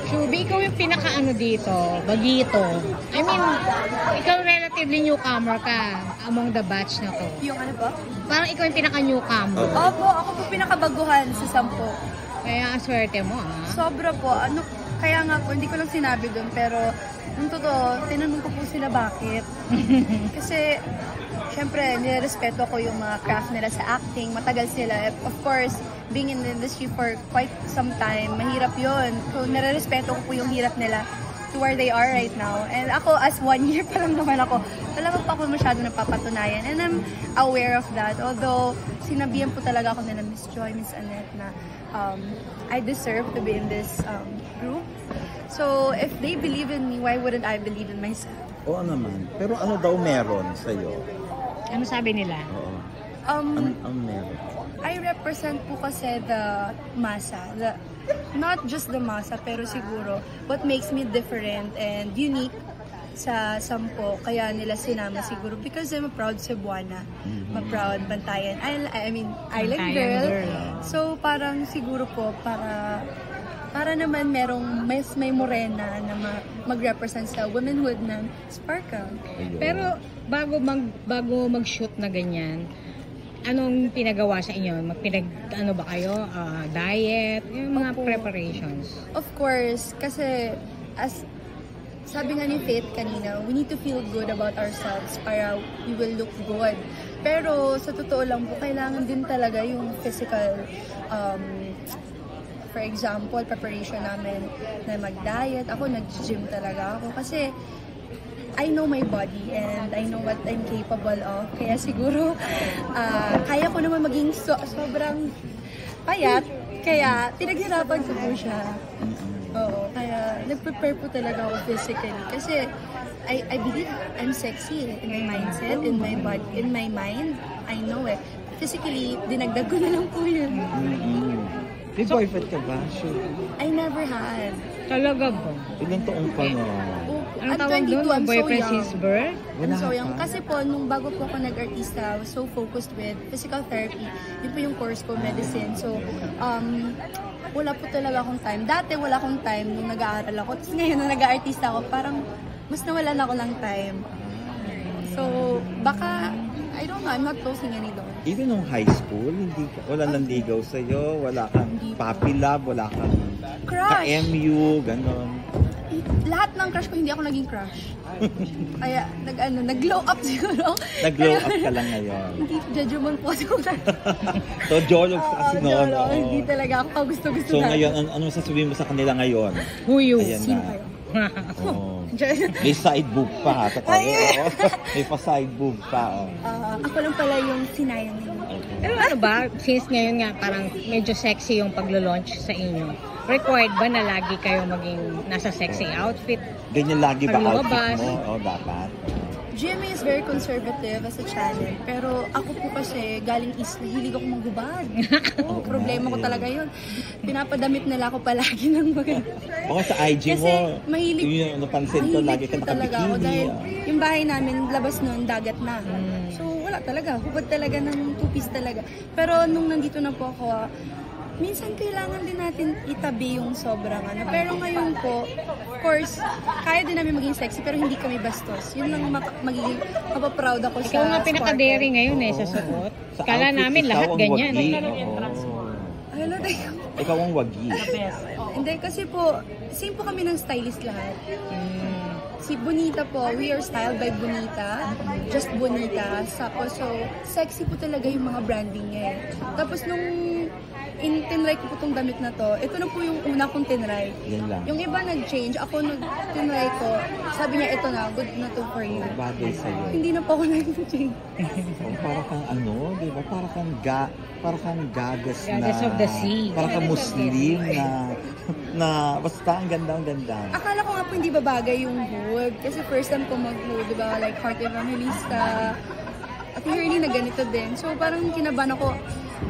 Shubi, ikaw yung pinaka-ano dito, bagito. I mean, ikaw relatively newcomer ka among the batch na to. Yung ano po? Parang ikaw yung pinaka-newcomer. Opo, ako po pinakabaguhan sa 10. Kaya ang swerte mo, ha? Sobra po. Ano, kaya nga po, hindi ko lang sinabi dun, pero nung totoo, tinanong ko po sila bakit. Kasi, syempre, nirespeto ko yung mga craft nila sa acting. Matagal sila. Of course, being in the industry for quite some time, mahirap yun. So, nirespeto ko po yung hirap nila to where they are right now. And ako, as 1 year pa lang naman ako, talagang pa ako masyado napapatunayan. And I'm aware of that. Although, sinabihan po talaga ako nila, Miss Joy, Miss Annette, na I deserve to be in this group. So, if they believe in me, why wouldn't I believe in myself? Oo naman. Pero ano daw meron sa'yo? Ano sabi nila? Oo. Ano meron? I represent po kasi the masa. Not just the masa, pero siguro what makes me different and unique sa 10. Kaya nila sinama siguro because I'm a proud Cebuana. I'm a proud Bantayan. I mean, island girl. So parang siguro po para naman may morena na mag-represent sa womanhood ng Sparkle. Pero bago mag-shoot na ganyan, anong pinagawa sa inyo? Ano ba kayo? Diet? Yung mga preparations? Of course, kasi as sabi nga ni Faith kanina, we need to feel good about ourselves para we will look good. Pero sa totoo lang po, kailangan din talaga yung physical, for example, preparation namin na mag-diet. Ako, nag-gym talaga ako kasi I know my body and I know what I'm capable of. Kaya siguro, kaya ko naman maging sobrang payat. Kaya, pinaghirapan ko po siya. Oo, kaya nag-prepare po talaga ako physically. Kasi, I believe I'm sexy in my mindset, in my body, in my mind. I know it. Physically, dinagdag ko na lang po yun. May boyfriend ka ba? Sure. I never had. Talaga ba? Ilang taong pa na? Anong tawag doon? I'm so Boyfriend young. since birth? I'm so young. Kasi po, nung bago po ako nag-artista, I was so focused with physical therapy. Yun po yung course ko, medicine. So, wala po talaga akong time. Dati wala akong time nung nag-aaral ako. Tapos ngayon nung nag-aartista ako, parang mas nawalan ako ng time. So, baka, I don't know, I'm not closing any door. Even nung high school, wala nang ligaw sa'yo, wala kang puppy love, wala kang Crush! ka-MU, gano'n. Lahat ng crush ko, hindi ako naging crush. Kaya, nag-glow up siguro. Nag-glow up ka lang ngayon. Hindi, judgment po siguro. So, jolog sa kasi noon. Hindi talaga ako gusto-gusto. So, ngayon, ano sasabihin mo sa kanila ngayon? Who you? Ayan Sino na. kayo? Oh. May side boob pa. May pa-side boob pa. Ako lang pala yung sinayang nila. Pero ano ba, since ngayon nga parang medyo sexy yung paglo-launch sa inyo, required ba na lagi kayo maging nasa sexy outfit? Ganyan lagi ba outfit lumabas? mo? O, dapat. GMA is very conservative as a channel. Pero ako po kasi galing East, nahilig ako maghubad. Problema ko talaga yun. Pinapadamit nila ako palagi ng mga... Okay, sa IG Kasi mo, mahilig, yung napansin ko, lagi ka talaga ako. Dahil nakabikini. yung bahay namin, labas nun, dagat na. So wala talaga. Hubad talaga ng two-piece talaga. Pero nung nandito na po ako, minsan kailangan din natin itabi yung sobrang ano. Pero ngayon po, of course, kaya din namin maging sexy pero hindi kami bastos. Yun lang magiging mapaproud ako sa Ikaw nga pinaka-dairy ngayon sa suot. Kala namin lahat ganyan. Hello, Ikaw ang wagi. hindi, kasi po, same po kami ng stylist lahat. Si Bonita po, we are styled by Bonita. Just Bonita. Tapos, so, sexy po talaga yung mga branding niya eh. Tapos nung tinry ko po itong damit na to, ito na po yung una kong tinry. Yan lang. Yung iba nag-change, ako nag-tinry ko, sabi niya, ito na, good na to for you. Bagay sa'yo. Hindi na po ako nag-change. Para kang ano, di ba? Para kang goddess na... Goddess of the sea. Para kang Muslim na basta ang ganda, ang ganda. Akala ko nga po hindi babagay yung hood. Kasi first time ko mag-hood, di ba? Like Heart Evangelista. At Hurley na ganito din. So parang kinabahan ako,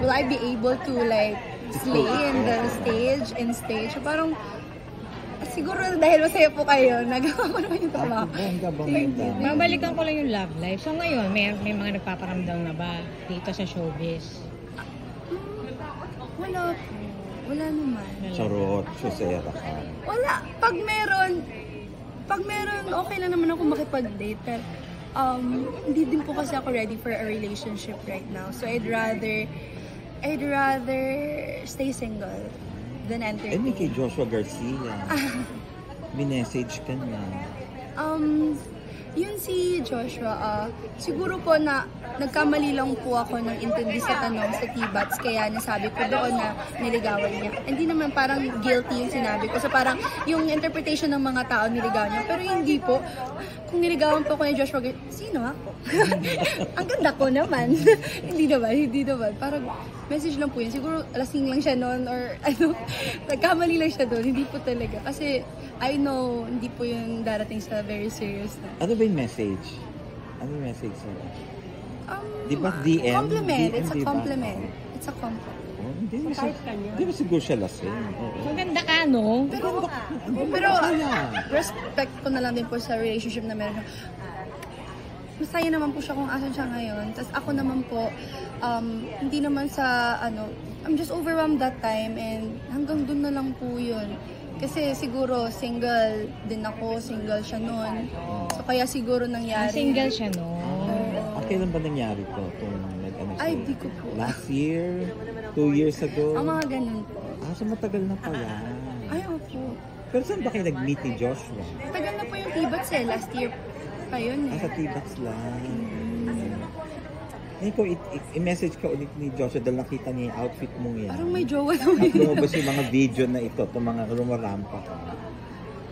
will I be able to like slay in the stage? So parang, siguro dahil masaya po kayo, nagawa ko naman yung trabaho. Mabalikan ko lang yung love life. So ngayon, may mga nagpaparamdam na ba dito sa showbiz? Wala po. Wala naman. Charot, susera ka. Wala. Pag meron, okay lang naman ako makipag-date. Pero, hindi din po kasi ako ready for a relationship right now. So, I'd rather stay single than Eh, may kay entertain. Joshua Garcia. Minessage ka niya. Yun si Joshua, siguro po na nagkamali lang po ako ng intindi sa tanong sa T-Bats, kaya nasabi ko doon na niligawan niya. Hindi naman parang guilty yung sinabi ko. So parang yung interpretation ng mga tao niligawan niya. Pero hindi po. Kung niligawan po ko ni Joshua, sino ako? Ang ganda ko naman. hindi naman. Parang message lang po yun. Siguro lasing lang siya noon or nagkamali lang siya doon. Hindi po talaga. Kasi I know, hindi po yung darating sa very serious na. Ano ba yung message? Ano yung message sa'yo? Di ba DM? Compliment. DM, It's a di ba? compliment. It's a compliment. Oh, hindi ba siguro siya lasing? Oo. Maganda ka, no? Pero respect ko na lang din po sa relationship na meron siya. Masaya naman po siya kung asan siya ngayon. Tapos ako naman po, hindi naman sa I'm just overwhelmed that time and hanggang dun na lang po yun. Kasi siguro single din ako, single siya noon. So kaya siguro nangyari. Single siya, no? Kailan ba nangyari to? Ay, di ko po. Last year? 2 years ago? Ang mga ganun po. So matagal na pala. Ay, opo. Pero saan ba kayo nag-meet ni Joshua? Tagal na po yung T-Bats Last year pa yun Sa T-Bats lang. Ngayon ko, i-message ka ulit ni Joshua dahil nakita niya yung outfit mong yan. Parang may jowa naman. At lumabas yung mga video na ito, itong mga rumarampa ka.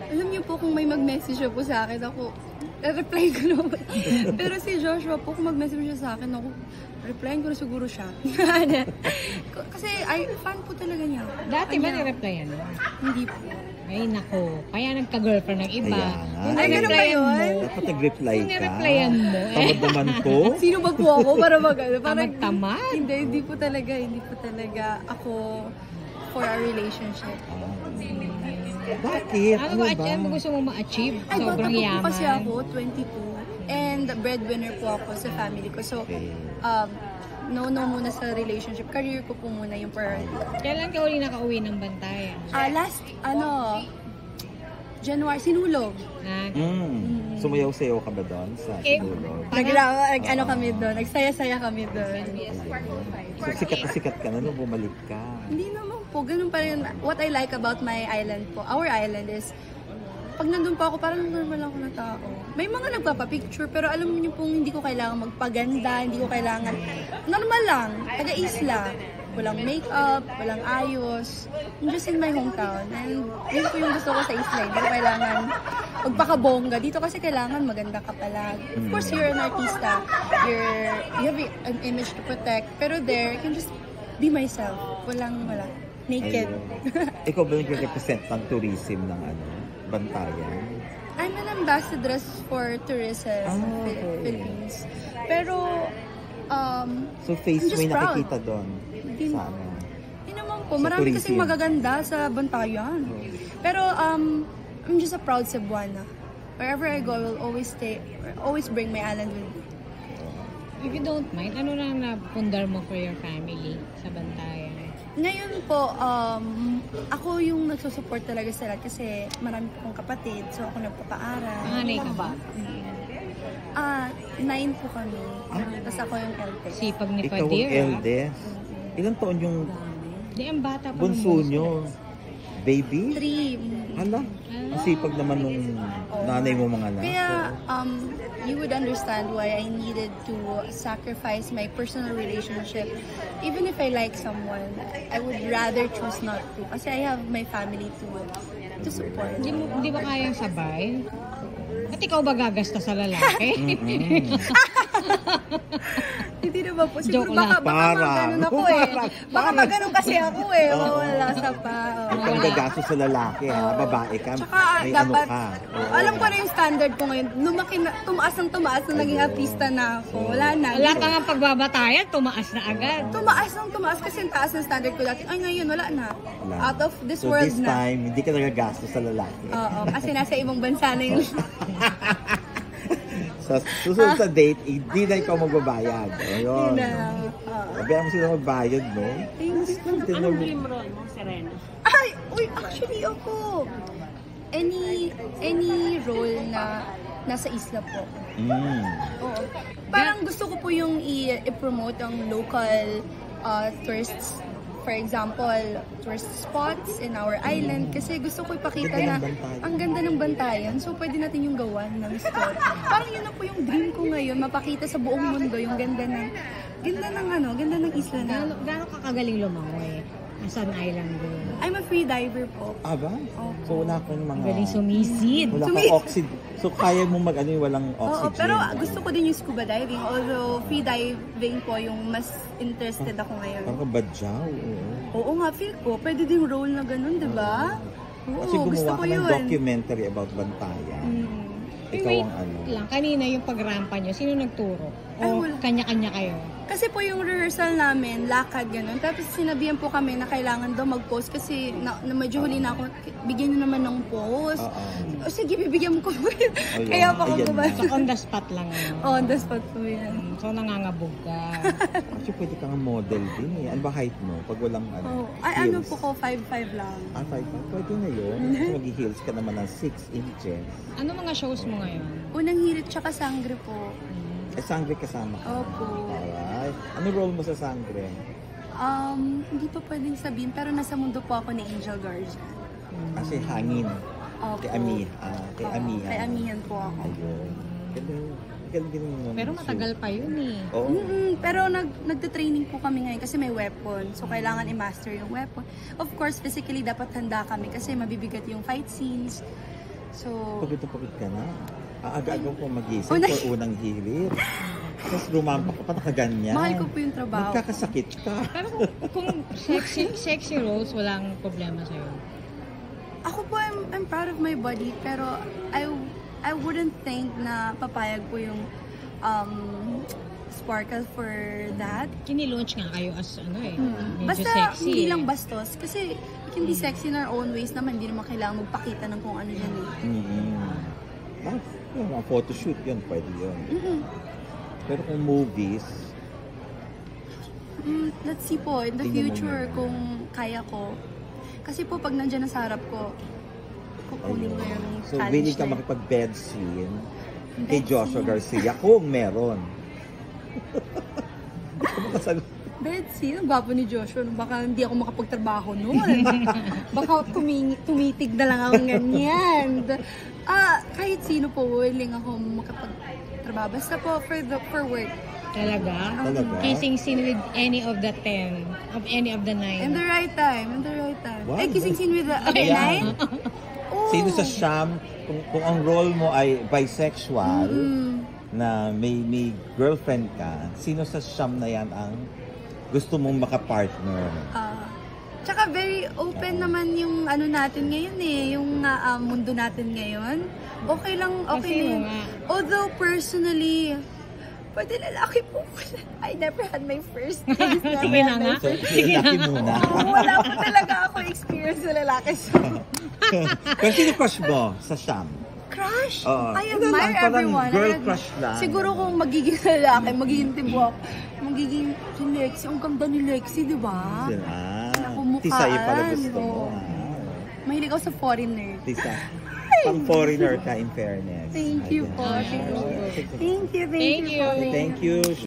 Alam niyo po kung may mag-message siya po sa akin, ako, reply ko naman. Pero si Joshua po, kung mag-message siya sa akin, ako, replyin ko na siguro siya. Kasi fan po talaga niya. Dati ba nireplyan mo? Hindi po. Ay, nako. Kaya nagka-girlfriend ng iba. Ayan, Kung ay, ganun ba nireplyan yun? mo, Dapat nag-reply kung ka. nireplyan mo, Tamad naman to. Sino ba po ako para parang tamad-tamad. hindi po talaga ako for a relationship. Bakit? Ano ba? Ano gusto mo ma-achieve? Ay, Sobrang bata po yaman. kasi ako, 22. And breadwinner po ako sa family ko. So, Okay. no muna sa relationship. Career ko po muna yung priority. Kailan ka uli nakauwi ng bantay? January, sinulog. Ha? Sumayaw-sayaw ka ba doon sa Eh, Siguro? Kami doon. Nagsaya-saya kami doon. So, sikat na sikat ka na nung bumalik ka. Hindi naman po. Ganun pa rin. What I like about my island po, our island is, pag nandun po ako, parang normal lang ako na tao. May mga nagpapapicture, pero alam niyo pong hindi ko kailangan magpaganda, hindi ko kailangan, normal lang, taga-isla. Walang makeup, walang ayos. I'm just in my hometown. And yun po yung gusto ko sa isla. Hindi ko kailangan magpakabongga. Dito kasi kailangan maganda ka pala. Of course, you're an artista. You have an image to protect. Pero there, I can just be myself. Wala. Naked. Ayun. Ikaw ba nag-represent ng tourism ng Bantayan? I'm an ambassadress for tourism sa okay. Philippines. Pero, So face I'm just mo yung proud. nakikita doon? Hindi- Sa Hindi naman po. Sa Marami tourism. kasing magaganda sa Bantayan. Pero, I'm just a proud Cebuana. Wherever I go, I will always bring my island with me. If you don't mind, ano lang napundar mo for your family sa Bantayan? Ngayon po, ako yung nagsusupport talaga sa lahat kasi marami po akong kapatid. So, ako nagpapaaral. Panganay ka ba? 9 po kami. Tapos ako yung eldest. Sipag ni ikaw ang Padir. eldest. Ilang taon yung Di, ang bata pa bunso ng nyo? Baby? 3. Hala, ang sipag naman nung nanay mo mga anak. Kaya, you would understand why I needed to sacrifice my personal relationship. Even if I like someone, I would rather choose not to. Kasi I have my family to support. Di ba kayang sabay? At ikaw ba gagasta sa lalaki? Hindi na ba po? Siguro Joke lang. baka maganon ako eh. Baka maganon kasi ako eh. Wala sa pa. Ikaw ang gagasto sa lalaki, ha? Babae ka, Tsaka may dapat, ano ka. Oo. alam ko na yung standard ko ngayon. Lumaki na, tumaas na naging artista na ako. Wala na. Wala ka nga pagbabatayan, tumaas na agad. Tumaas kasi ang taas ng standard ko dati. Ay, ngayon, wala na. Wala. Out of this So world this na. time, hindi ka nagagastos sa lalaki. Oo, kasi nasa ibang bansa na yun. Sa susunod sa date, hindi na ikaw magbabayad. Ayun. Yun na. Oo. Sabihan mo sila magbayad, no? Thanks. Anong dream role mo sa rin? Ay! Uy, actually ako. Any role na nasa isla po. Oo. Parang gusto ko po yung i-promote ang local tourists. For example, tourist spots in our island. Kasi gusto ko ipakita na ang ganda ng Bantayan. So, pwede natin yung gawan ng story. Parang yun na po yung dream ko ngayon. Mapakita sa buong mundo yung ganda ng isla na. Gaano ka kagaling lumangoy? Saan island doon? I'm a free diver po. Aba? So wala kang mga... Galing sumisid. Wala kang oxygen. So kaya mo walang Oo, oxygen. pero gusto ko din yung scuba diving. Although free diving po yung mas interested ako ngayon. Parang badyaw. Oo nga, feel ko. Pwede din role na ganun, di ba? Oo, Kasi gusto gumawa ko ka ng yun. documentary about Bantayan. Ikaw Wait ang ano. lang, kanina yung pagrampa nyo, sino nagturo? O Ay, wala. kanya-kanya kayo? Kasi po yung rehearsal namin, lakad ganun. Tapos sinabihan po kami na kailangan daw mag-post kasi na medyo huli na ako, bigyan nyo naman ng post. O sige, bibigyan mo ko. Kaya pa ako Ayan gumano. So on the spot lang yun. On the spot po yan. So nangangabog ka. Actually, pwede kang model din eh. Ano ba height mo? Pag walang Oh, ay, ano heels? po ko, 5'5 lang. 5'5". Pwede na yun. Kasi mag-heels ka naman ng 6 inches. Ano mga shows mo ngayon? Unang hirit tsaka sangre po. Sangre kasama ka. Opo. Alright. Ano role mo sa Sangre? Hindi pa pwedeng sabihin, pero nasa mundo po ako ni Angel Garza. Kasi hangin. Opo. Kay Amiha. Kay Amiha. Kay Amihan po ako. Ayun. Galing mo. Pero matagal pa yun eh. Oo. Pero nagte-training po kami ngayon kasi may weapon. So, kailangan i-master yung weapon. Of course, physically, dapat handa kami kasi mabibigat yung fight scenes. So, Pagod ka na. Aga-aga ko magising Unang- for unang hilir. Tapos lumampak ka pa nakaganyan. mahal ko po yung trabaho. Magkakasakit ka. Pero kung sexy roles, walang problema sa'yo. Ako po, I'm proud of my body, pero I wouldn't think na papayag po yung Sparkle for that. Kinilaunch nga kayo as ano eh, medyo Basta sexy hindi eh. lang bastos. Kasi we can be sexy in our own ways naman. Hindi naman kailangan magpakita ng kung ano yan eh. Yung mga photoshoot yun, pwede yun. Pero kung movies, Let's see po, in the Tingnan mo future, muna. kung kaya ko. Kasi po, pag nandyan na sa harap ko, kukunin ko yung so challenge willing ka na yun. makipag-bed scene kay Bed Joshua scene. Garcia kung meron. Bed scene? Ang gwapo ni Joshua. Baka hindi ako makapagtrabaho noon. Baka tumitig na lang ako ganyan. Kahit sino po, willing ako makapagtrabaho. Basta po for work. Talaga? Talaga? Kissing scene with any of the 10, of any of the 9. In the right time. Wow. Ay, kissing scene with the other Ayan. 9? Oh. Sino sa Sham, kung ang role mo ay bisexual, na may girlfriend ka, sino sa Sham na yan ang gusto mong makapartner? Tsaka very open naman yung ano natin ngayon eh, yung mundo natin ngayon. Okay lang, okay Kasi na yun. nga. Although personally, pwede lalaki po. I never had my first taste na Sige na nga. So, laki muna. Wala po talaga ako experience sa lalaki. So, Pero sino crush mo sa Sham? crush? Oo. I Ano lang, admire parang everyone. girl I crush lang. Siguro kung magiging lalaki, magiging tibo ako. Magiging si Lexie. Ang ganda ni Lexie, di ba? Nakumukhaan. Tisay pala gusto mo. Oo. Mahilig ako sa foreigner. Tisa. Pang foreigner ka in fairness. Thank you po. Ayan. Thank you. Thank you. Thank you.